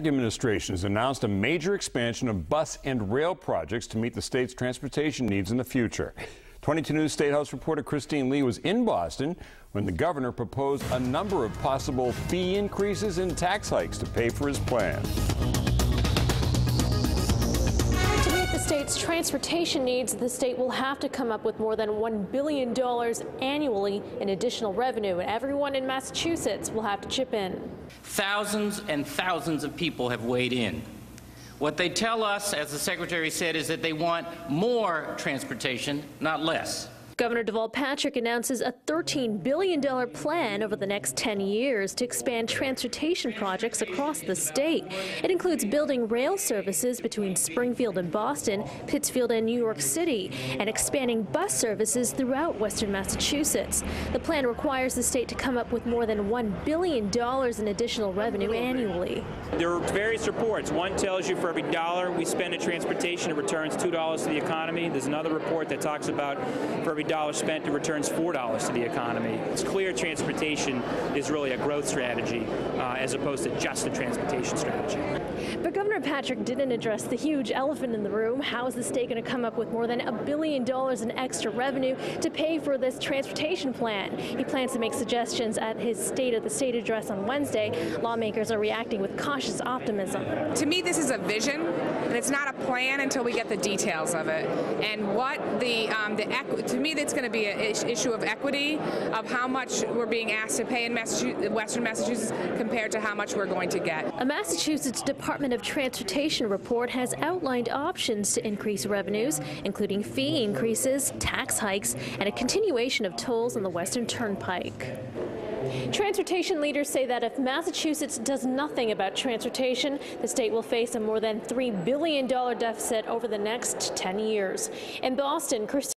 Administration has announced a major expansion of bus and rail projects to meet the state's transportation needs in the future. 22 News State House reporter Christine Lee was in Boston when the governor proposed a number of possible fee increases and tax hikes to pay for his plan. To meet the state's transportation needs, the state will have to come up with more than $1 billion annually in additional revenue, and everyone in Massachusetts will have to chip in. Thousands and thousands of people have weighed in. What they tell us, as the Secretary said, is that they want more transportation, not less. Governor Deval Patrick announces a $13 billion plan over the next 10 years to expand transportation projects across the state. It includes building rail services between Springfield and Boston, Pittsfield and New York City, and expanding bus services throughout western Massachusetts. The plan requires the state to come up with more than $1 billion in additional revenue annually. There are various reports. One tells you for every dollar we spend in transportation, it returns $2 to the economy. There's another report that talks about for every dollar spent, it returns $4 to the economy. It's clear transportation is really a growth strategy as opposed to just a transportation strategy. But Governor Patrick didn't address the huge elephant in the room. How is the state going to come up with more than $1 billion in extra revenue to pay for this transportation plan? He plans to make suggestions at his State of the State address on Wednesday. Lawmakers are reacting with cautious optimism. To me, this is a vision, and it's not a plan until we get the details of it. And what to me, that's going to be an issue of equity, of how much we're being asked to pay in western Massachusetts compared to how much we're going to get. A Massachusetts Department of Transportation report has outlined options to increase revenues, including fee increases, tax hikes, and a continuation of tolls on the Western Turnpike. Transportation leaders say that if Massachusetts does nothing about transportation, the state will face a more than $3 billion deficit over the next 10 years. In Boston,